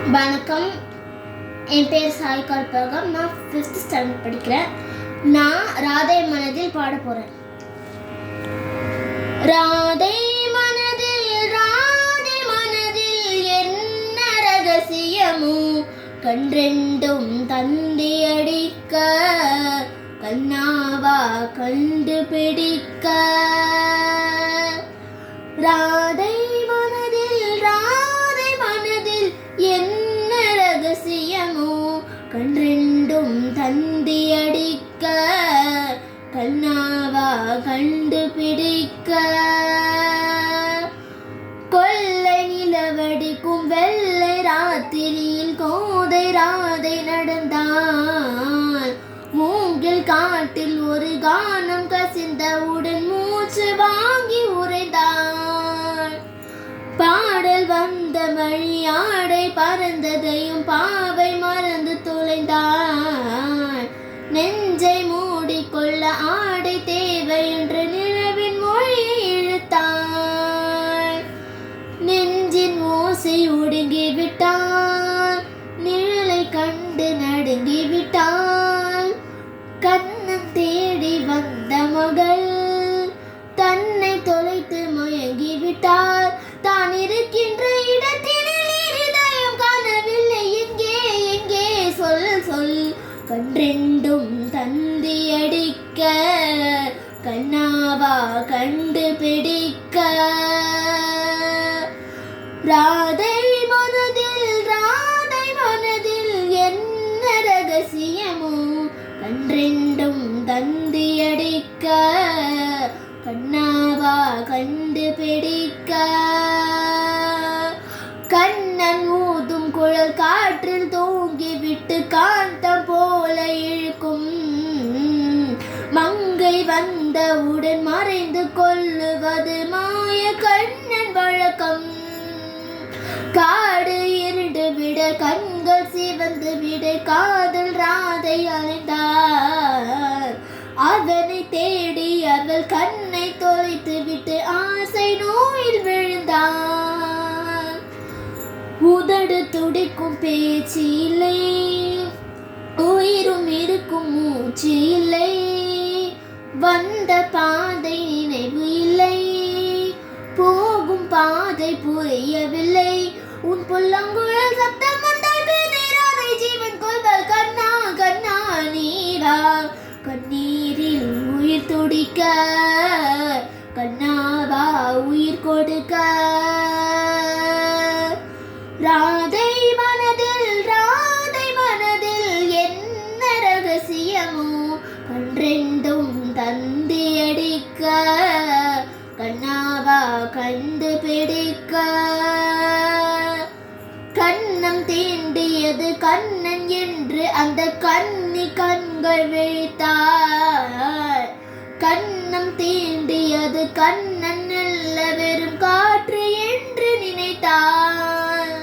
வணக்கம். என் பேர் சாய் கல்பகம். நான் 5th ஸ்டாண்டர்ட் படிக்கிறேன். நான் ராதை மனதில் பாட போகிறேன். ராதை மனதில் ராதை மனதில் என்ன ரகசியமோ கன்றெண்டும் தந்தி அடிக்க கண்ணாவா கண்டுபிடிக்க. ராதை மனதில் ராதை மனதில் என்ன ரகசியமோ கன்றெண்டும் தந்தி அடிக்க கண்ணாவா கண்டுபிடிக்க. கொள்ளை நிலவடிக்கும் வெள்ளை ராத்திரியில் கோதை ராதை நடந்தாள். மூங்கில் காட்டில் ஒரு கானம் கசிந்தவுடன் மூச்சு வாங்கி உரைந்தாள். பாடல் வந்த வழி ஆடை பறந்ததையும் பாவை மறந்து தொலைந்தாள். நெஞ்சை மூடிக்கொள்ள ஆடை தேவை என்று நிலவின் மொழியை இழுத்தாள். நெஞ்சின் ஓசை ஒடுங்கி விட்டாள். நிழலை கண்டு நடுங்கி விட்டாள். கண்ணன் தேடி வந்த மகள் தன்னை தொலைத்து மயங்கி விட்டாள். தான் இருக்கின்ற இடத்தினில் இதயம் காணவில்லை. எங்கே எங்கே சொல் சொல் கன்றெண்டும் தந்தி அடிக்க கண்ணாவா கண்டுபிடிக்க. ராதை மனதில் என்ன ரகசியமோ கன்றெண்டும் தந்தி அடிக்க கண்ணாவா கண்டுபிடிக்க. கண்ணன் ஊதும் குழல் காற்றில் தூங்கிவிட்டு காந்தம் போல இழுக்கும். மங்கை வந்தவுடன் மறைந்து கொள்ளுவது மாய கண்ணன் வழக்கம். காடு இருண்டு விட கண்கள் சிவந்து விட காதல் ராதை அலைந்தார். அவனை தேடி அவள் கண்ணை தொலைத்து விட்டு ஆசை நோயில் விழுந்தார். உதடு துடிக்கும் பேச்சு இல்லை. உயிரும் இருக்கும் மூச்சு இல்லை. வந்த பாதை நினைவு இல்லை. போகும் பாதை புரியவில்லை. உன் புல்லங்குழல் சப்தம் வந்தால் பேராதை ஜீவன் கொள்வாள். கண்ணா கண்ணா நீரா கண்ணீரில் உயிர் துடிக்க கண்ணாவா உயிர் கொடுக்க. ராதை மனதில் என்ன ரகசியமோ கன்றெண்டும் தந்தி அடிக்க கண்ணாவா கண்டுபிடிக்க. கண்ணம் தீண்டியது கண்ணன் என்று அந்த கண்ணி கண்கள் விழித்தாள். கண்ணம் தீண்டியது கண்ணன் அல்ல வெறும் காற்று என்று நினைத்தாள்.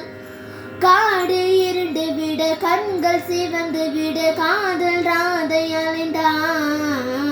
காடு இருண்டு விட கண்கள் சிவந்து விட காதல் ராதை அலைந்தாள்.